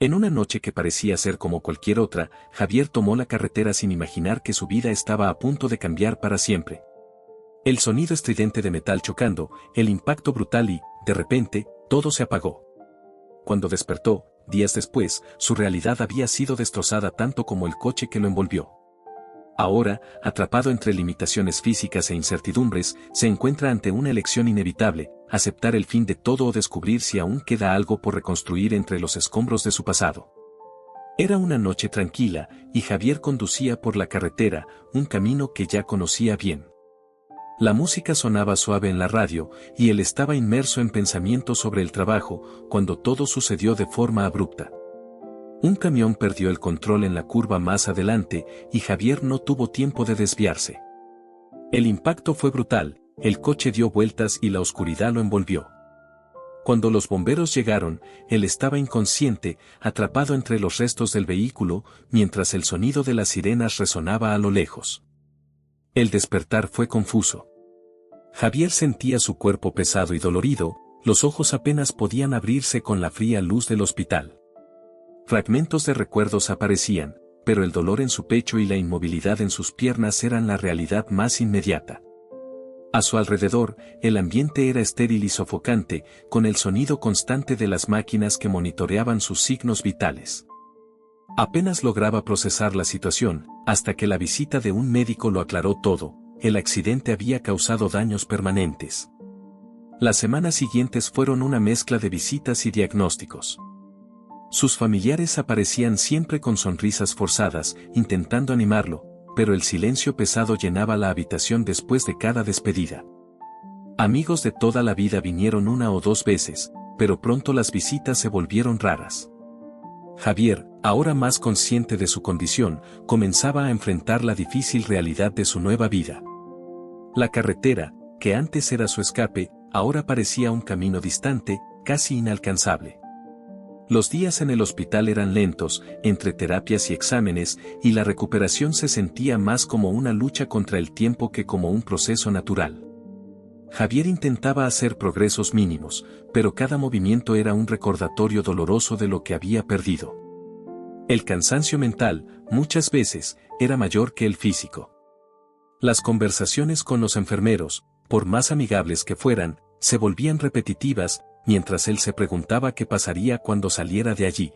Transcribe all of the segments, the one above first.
En una noche que parecía ser como cualquier otra, Javier tomó la carretera sin imaginar que su vida estaba a punto de cambiar para siempre. El sonido estridente de metal chocando, el impacto brutal y, de repente, todo se apagó. Cuando despertó, días después, su realidad había sido destrozada tanto como el coche que lo envolvió. Ahora, atrapado entre limitaciones físicas e incertidumbres, se encuentra ante una elección inevitable: aceptar el fin de todo o descubrir si aún queda algo por reconstruir entre los escombros de su pasado. Era una noche tranquila, y Javier conducía por la carretera, un camino que ya conocía bien. La música sonaba suave en la radio, y él estaba inmerso en pensamientos sobre el trabajo, cuando todo sucedió de forma abrupta. Un camión perdió el control en la curva más adelante, y Javier no tuvo tiempo de desviarse. El impacto fue brutal, el coche dio vueltas y la oscuridad lo envolvió. Cuando los bomberos llegaron, él estaba inconsciente, atrapado entre los restos del vehículo, mientras el sonido de las sirenas resonaba a lo lejos. El despertar fue confuso. Javier sentía su cuerpo pesado y dolorido, los ojos apenas podían abrirse con la fría luz del hospital. Fragmentos de recuerdos aparecían, pero el dolor en su pecho y la inmovilidad en sus piernas eran la realidad más inmediata. A su alrededor, el ambiente era estéril y sofocante, con el sonido constante de las máquinas que monitoreaban sus signos vitales. Apenas lograba procesar la situación, hasta que la visita de un médico lo aclaró todo: el accidente había causado daños permanentes. Las semanas siguientes fueron una mezcla de visitas y diagnósticos. Sus familiares aparecían siempre con sonrisas forzadas, intentando animarlo, pero el silencio pesado llenaba la habitación después de cada despedida. Amigos de toda la vida vinieron una o dos veces, pero pronto las visitas se volvieron raras. Javier, ahora más consciente de su condición, comenzaba a enfrentar la difícil realidad de su nueva vida. La carretera, que antes era su escape, ahora parecía un camino distante, casi inalcanzable. Los días en el hospital eran lentos, entre terapias y exámenes, y la recuperación se sentía más como una lucha contra el tiempo que como un proceso natural. Javier intentaba hacer progresos mínimos, pero cada movimiento era un recordatorio doloroso de lo que había perdido. El cansancio mental, muchas veces, era mayor que el físico. Las conversaciones con los enfermeros, por más amigables que fueran, se volvían repetitivas, mientras él se preguntaba qué pasaría cuando saliera de allí.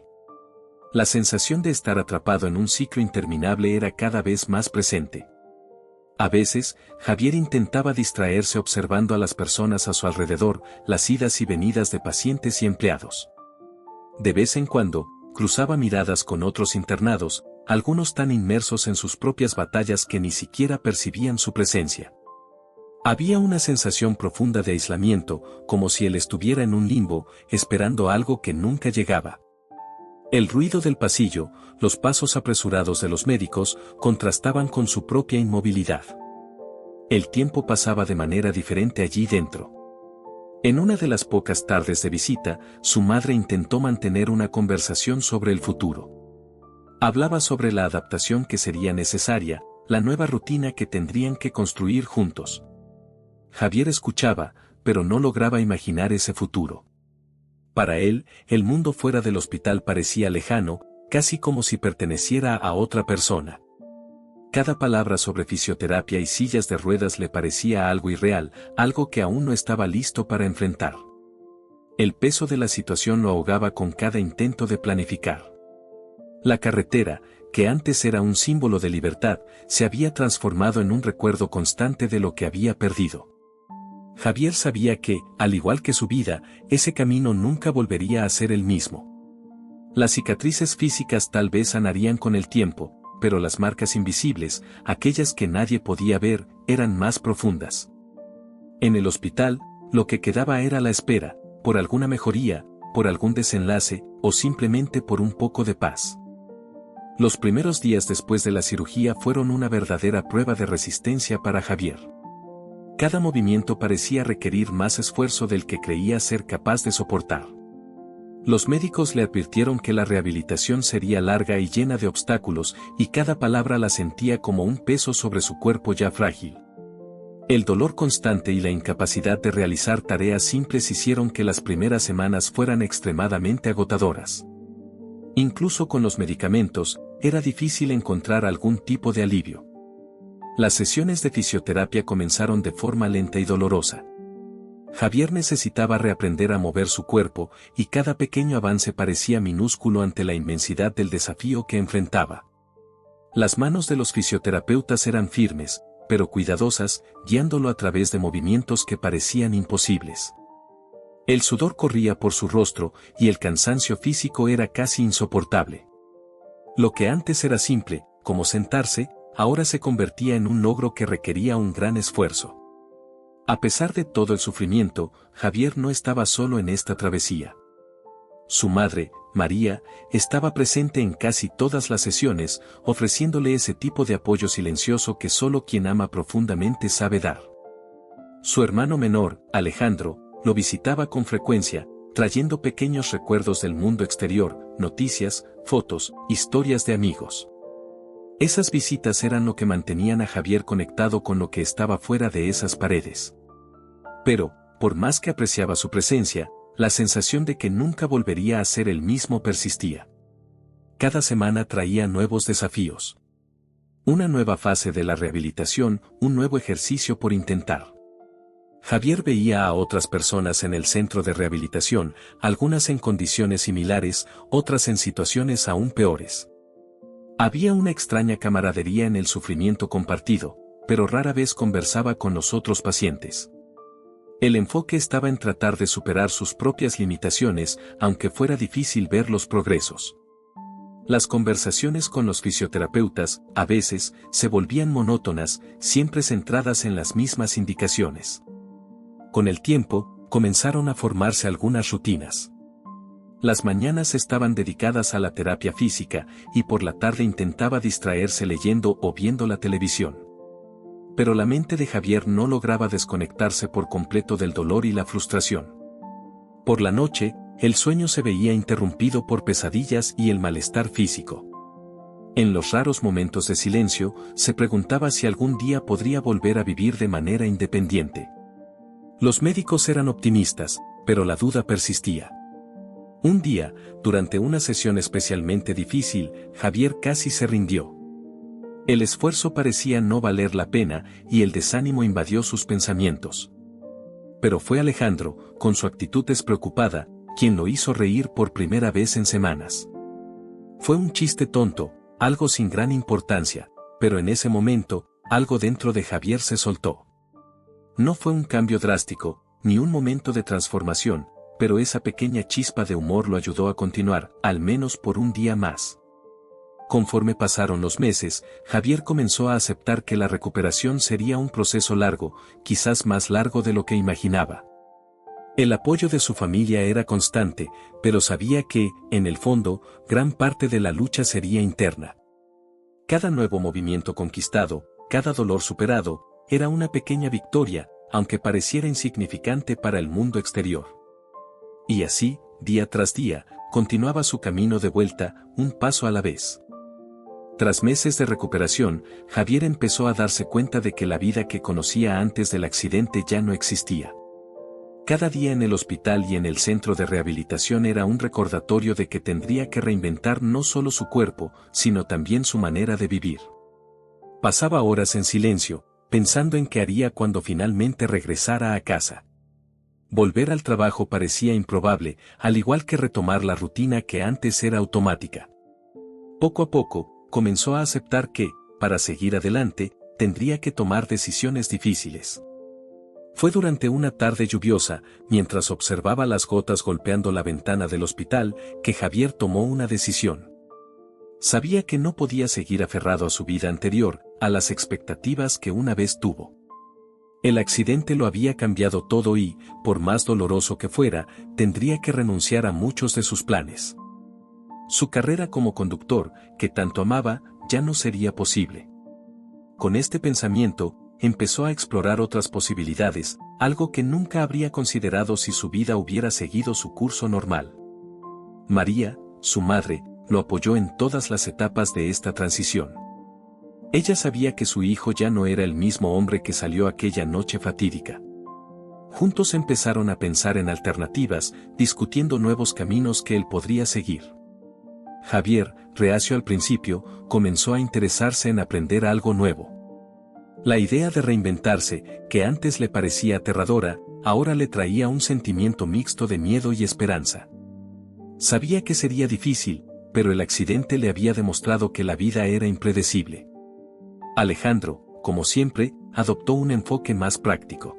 La sensación de estar atrapado en un ciclo interminable era cada vez más presente. A veces, Javier intentaba distraerse observando a las personas a su alrededor, las idas y venidas de pacientes y empleados. De vez en cuando, cruzaba miradas con otros internados, algunos tan inmersos en sus propias batallas que ni siquiera percibían su presencia. Había una sensación profunda de aislamiento, como si él estuviera en un limbo, esperando algo que nunca llegaba. El ruido del pasillo, los pasos apresurados de los médicos, contrastaban con su propia inmovilidad. El tiempo pasaba de manera diferente allí dentro. En una de las pocas tardes de visita, su madre intentó mantener una conversación sobre el futuro. Hablaba sobre la adaptación que sería necesaria, la nueva rutina que tendrían que construir juntos. Javier escuchaba, pero no lograba imaginar ese futuro. Para él, el mundo fuera del hospital parecía lejano, casi como si perteneciera a otra persona. Cada palabra sobre fisioterapia y sillas de ruedas le parecía algo irreal, algo que aún no estaba listo para enfrentar. El peso de la situación lo ahogaba con cada intento de planificar. La carretera, que antes era un símbolo de libertad, se había transformado en un recuerdo constante de lo que había perdido. Javier sabía que, al igual que su vida, ese camino nunca volvería a ser el mismo. Las cicatrices físicas tal vez sanarían con el tiempo, pero las marcas invisibles, aquellas que nadie podía ver, eran más profundas. En el hospital, lo que quedaba era la espera, por alguna mejoría, por algún desenlace, o simplemente por un poco de paz. Los primeros días después de la cirugía fueron una verdadera prueba de resistencia para Javier. Cada movimiento parecía requerir más esfuerzo del que creía ser capaz de soportar. Los médicos le advirtieron que la rehabilitación sería larga y llena de obstáculos, y cada palabra la sentía como un peso sobre su cuerpo ya frágil. El dolor constante y la incapacidad de realizar tareas simples hicieron que las primeras semanas fueran extremadamente agotadoras. Incluso con los medicamentos, era difícil encontrar algún tipo de alivio. Las sesiones de fisioterapia comenzaron de forma lenta y dolorosa. Javier necesitaba reaprender a mover su cuerpo, y cada pequeño avance parecía minúsculo ante la inmensidad del desafío que enfrentaba. Las manos de los fisioterapeutas eran firmes, pero cuidadosas, guiándolo a través de movimientos que parecían imposibles. El sudor corría por su rostro, y el cansancio físico era casi insoportable. Lo que antes era simple, como sentarse, ahora se convertía en un logro que requería un gran esfuerzo. A pesar de todo el sufrimiento, Javier no estaba solo en esta travesía. Su madre, María, estaba presente en casi todas las sesiones, ofreciéndole ese tipo de apoyo silencioso que solo quien ama profundamente sabe dar. Su hermano menor, Alejandro, lo visitaba con frecuencia, trayendo pequeños recuerdos del mundo exterior, noticias, fotos, historias de amigos. Esas visitas eran lo que mantenían a Javier conectado con lo que estaba fuera de esas paredes. Pero, por más que apreciaba su presencia, la sensación de que nunca volvería a ser el mismo persistía. Cada semana traía nuevos desafíos. Una nueva fase de la rehabilitación, un nuevo ejercicio por intentar. Javier veía a otras personas en el centro de rehabilitación, algunas en condiciones similares, otras en situaciones aún peores. Había una extraña camaradería en el sufrimiento compartido, pero rara vez conversaba con los otros pacientes. El enfoque estaba en tratar de superar sus propias limitaciones, aunque fuera difícil ver los progresos. Las conversaciones con los fisioterapeutas, a veces, se volvían monótonas, siempre centradas en las mismas indicaciones. Con el tiempo, comenzaron a formarse algunas rutinas. Las mañanas estaban dedicadas a la terapia física, y por la tarde intentaba distraerse leyendo o viendo la televisión. Pero la mente de Javier no lograba desconectarse por completo del dolor y la frustración. Por la noche, el sueño se veía interrumpido por pesadillas y el malestar físico. En los raros momentos de silencio, se preguntaba si algún día podría volver a vivir de manera independiente. Los médicos eran optimistas, pero la duda persistía. Un día, durante una sesión especialmente difícil, Javier casi se rindió. El esfuerzo parecía no valer la pena y el desánimo invadió sus pensamientos. Pero fue Alejandro, con su actitud despreocupada, quien lo hizo reír por primera vez en semanas. Fue un chiste tonto, algo sin gran importancia, pero en ese momento, algo dentro de Javier se soltó. No fue un cambio drástico, ni un momento de transformación, pero esa pequeña chispa de humor lo ayudó a continuar, al menos por un día más. Conforme pasaron los meses, Javier comenzó a aceptar que la recuperación sería un proceso largo, quizás más largo de lo que imaginaba. El apoyo de su familia era constante, pero sabía que, en el fondo, gran parte de la lucha sería interna. Cada nuevo movimiento conquistado, cada dolor superado, era una pequeña victoria, aunque pareciera insignificante para el mundo exterior. Y así, día tras día, continuaba su camino de vuelta, un paso a la vez. Tras meses de recuperación, Javier empezó a darse cuenta de que la vida que conocía antes del accidente ya no existía. Cada día en el hospital y en el centro de rehabilitación era un recordatorio de que tendría que reinventar no solo su cuerpo, sino también su manera de vivir. Pasaba horas en silencio, pensando en qué haría cuando finalmente regresara a casa. Volver al trabajo parecía improbable, al igual que retomar la rutina que antes era automática. Poco a poco, comenzó a aceptar que, para seguir adelante, tendría que tomar decisiones difíciles. Fue durante una tarde lluviosa, mientras observaba las gotas golpeando la ventana del hospital, que Javier tomó una decisión. Sabía que no podía seguir aferrado a su vida anterior, a las expectativas que una vez tuvo. El accidente lo había cambiado todo y, por más doloroso que fuera, tendría que renunciar a muchos de sus planes. Su carrera como conductor, que tanto amaba, ya no sería posible. Con este pensamiento, empezó a explorar otras posibilidades, algo que nunca habría considerado si su vida hubiera seguido su curso normal. María, su madre, lo apoyó en todas las etapas de esta transición. Ella sabía que su hijo ya no era el mismo hombre que salió aquella noche fatídica. Juntos empezaron a pensar en alternativas, discutiendo nuevos caminos que él podría seguir. Javier, reacio al principio, comenzó a interesarse en aprender algo nuevo. La idea de reinventarse, que antes le parecía aterradora, ahora le traía un sentimiento mixto de miedo y esperanza. Sabía que sería difícil, pero el accidente le había demostrado que la vida era impredecible. Alejandro, como siempre, adoptó un enfoque más práctico.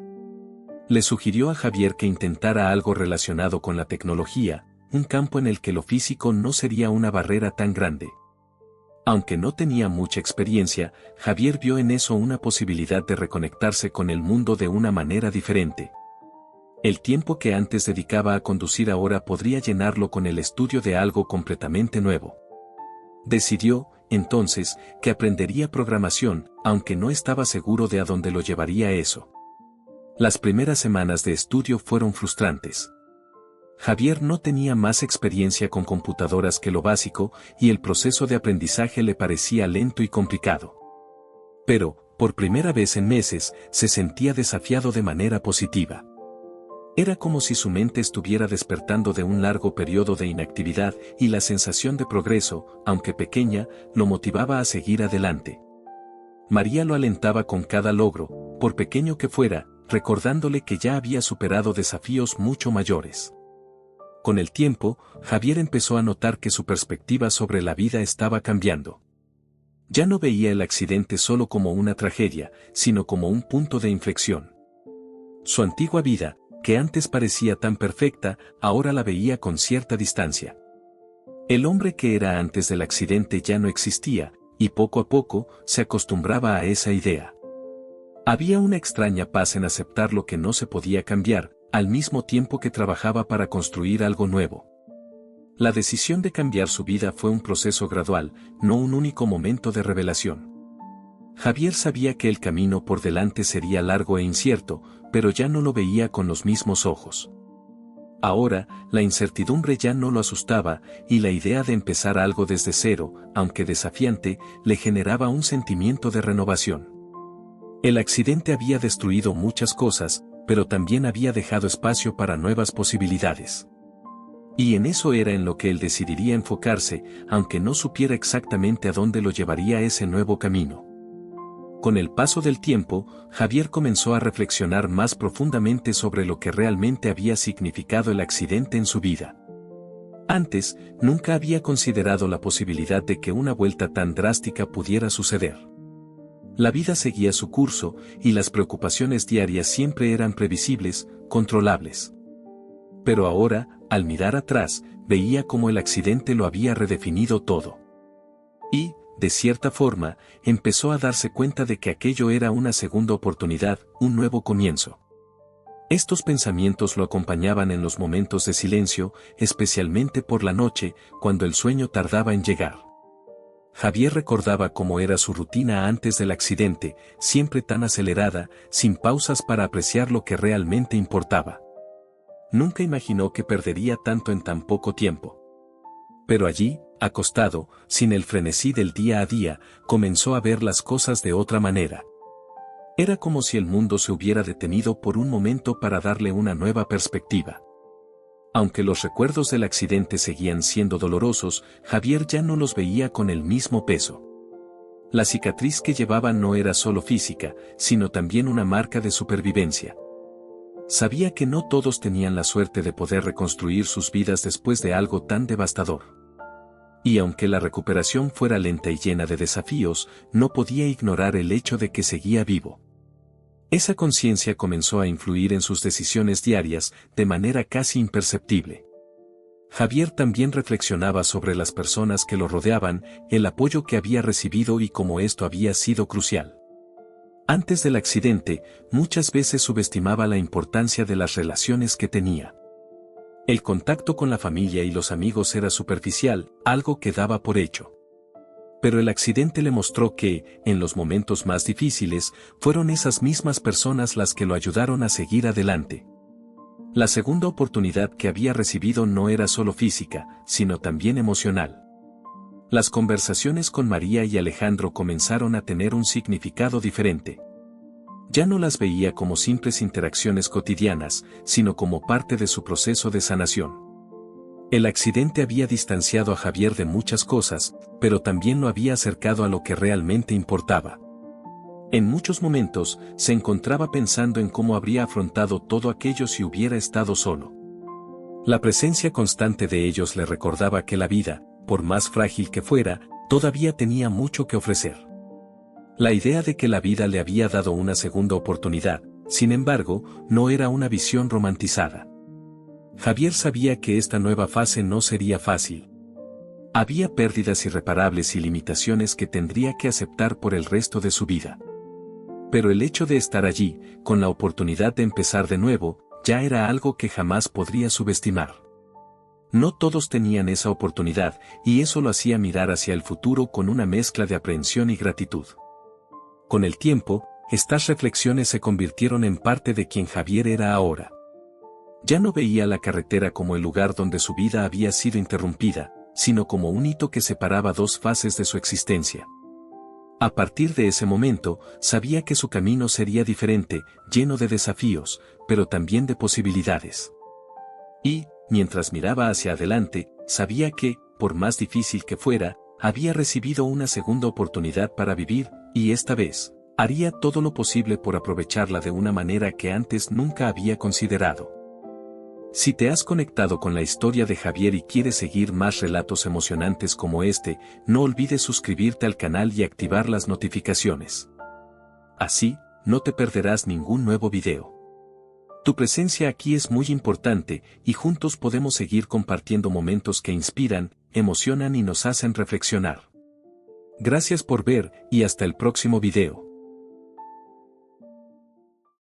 Le sugirió a Javier que intentara algo relacionado con la tecnología, un campo en el que lo físico no sería una barrera tan grande. Aunque no tenía mucha experiencia, Javier vio en eso una posibilidad de reconectarse con el mundo de una manera diferente. El tiempo que antes dedicaba a conducir ahora podría llenarlo con el estudio de algo completamente nuevo. Decidió, entonces, que aprendería programación, aunque no estaba seguro de a dónde lo llevaría eso. Las primeras semanas de estudio fueron frustrantes. Javier no tenía más experiencia con computadoras que lo básico, y el proceso de aprendizaje le parecía lento y complicado. Pero, por primera vez en meses, se sentía desafiado de manera positiva. Era como si su mente estuviera despertando de un largo periodo de inactividad, y la sensación de progreso, aunque pequeña, lo motivaba a seguir adelante. María lo alentaba con cada logro, por pequeño que fuera, recordándole que ya había superado desafíos mucho mayores. Con el tiempo, Javier empezó a notar que su perspectiva sobre la vida estaba cambiando. Ya no veía el accidente solo como una tragedia, sino como un punto de inflexión. Su antigua vida, que antes parecía tan perfecta, ahora la veía con cierta distancia. El hombre que era antes del accidente ya no existía, y poco a poco, se acostumbraba a esa idea. Había una extraña paz en aceptar lo que no se podía cambiar, al mismo tiempo que trabajaba para construir algo nuevo. La decisión de cambiar su vida fue un proceso gradual, no un único momento de revelación. Javier sabía que el camino por delante sería largo e incierto, pero ya no lo veía con los mismos ojos. Ahora, la incertidumbre ya no lo asustaba, y la idea de empezar algo desde cero, aunque desafiante, le generaba un sentimiento de renovación. El accidente había destruido muchas cosas, pero también había dejado espacio para nuevas posibilidades. Y en eso era en lo que él decidiría enfocarse, aunque no supiera exactamente a dónde lo llevaría ese nuevo camino. Con el paso del tiempo, Javier comenzó a reflexionar más profundamente sobre lo que realmente había significado el accidente en su vida. Antes, nunca había considerado la posibilidad de que una vuelta tan drástica pudiera suceder. La vida seguía su curso, y las preocupaciones diarias siempre eran previsibles, controlables. Pero ahora, al mirar atrás, veía cómo el accidente lo había redefinido todo. Y, de cierta forma, empezó a darse cuenta de que aquello era una segunda oportunidad, un nuevo comienzo. Estos pensamientos lo acompañaban en los momentos de silencio, especialmente por la noche, cuando el sueño tardaba en llegar. Javier recordaba cómo era su rutina antes del accidente, siempre tan acelerada, sin pausas para apreciar lo que realmente importaba. Nunca imaginó que perdería tanto en tan poco tiempo. Pero allí, acostado, sin el frenesí del día a día, comenzó a ver las cosas de otra manera. Era como si el mundo se hubiera detenido por un momento para darle una nueva perspectiva. Aunque los recuerdos del accidente seguían siendo dolorosos, Javier ya no los veía con el mismo peso. La cicatriz que llevaba no era solo física, sino también una marca de supervivencia. Sabía que no todos tenían la suerte de poder reconstruir sus vidas después de algo tan devastador. Y aunque la recuperación fuera lenta y llena de desafíos, no podía ignorar el hecho de que seguía vivo. Esa conciencia comenzó a influir en sus decisiones diarias, de manera casi imperceptible. Javier también reflexionaba sobre las personas que lo rodeaban, el apoyo que había recibido y cómo esto había sido crucial. Antes del accidente, muchas veces subestimaba la importancia de las relaciones que tenía. El contacto con la familia y los amigos era superficial, algo que daba por hecho. Pero el accidente le mostró que, en los momentos más difíciles, fueron esas mismas personas las que lo ayudaron a seguir adelante. La segunda oportunidad que había recibido no era solo física, sino también emocional. Las conversaciones con María y Alejandro comenzaron a tener un significado diferente. Ya no las veía como simples interacciones cotidianas, sino como parte de su proceso de sanación. El accidente había distanciado a Javier de muchas cosas, pero también lo había acercado a lo que realmente importaba. En muchos momentos, se encontraba pensando en cómo habría afrontado todo aquello si hubiera estado solo. La presencia constante de ellos le recordaba que la vida, por más frágil que fuera, todavía tenía mucho que ofrecer. La idea de que la vida le había dado una segunda oportunidad, sin embargo, no era una visión romantizada. Javier sabía que esta nueva fase no sería fácil. Había pérdidas irreparables y limitaciones que tendría que aceptar por el resto de su vida. Pero el hecho de estar allí, con la oportunidad de empezar de nuevo, ya era algo que jamás podría subestimar. No todos tenían esa oportunidad, y eso lo hacía mirar hacia el futuro con una mezcla de aprehensión y gratitud. Con el tiempo, estas reflexiones se convirtieron en parte de quien Javier era ahora. Ya no veía la carretera como el lugar donde su vida había sido interrumpida, sino como un hito que separaba dos fases de su existencia. A partir de ese momento, sabía que su camino sería diferente, lleno de desafíos, pero también de posibilidades. Y, mientras miraba hacia adelante, sabía que, por más difícil que fuera, había recibido una segunda oportunidad para vivir, y esta vez, haría todo lo posible por aprovecharla de una manera que antes nunca había considerado. Si te has conectado con la historia de Javier y quieres seguir más relatos emocionantes como este, no olvides suscribirte al canal y activar las notificaciones. Así, no te perderás ningún nuevo video. Tu presencia aquí es muy importante, y juntos podemos seguir compartiendo momentos que inspiran, emocionan y nos hacen reflexionar. Gracias por ver, y hasta el próximo video.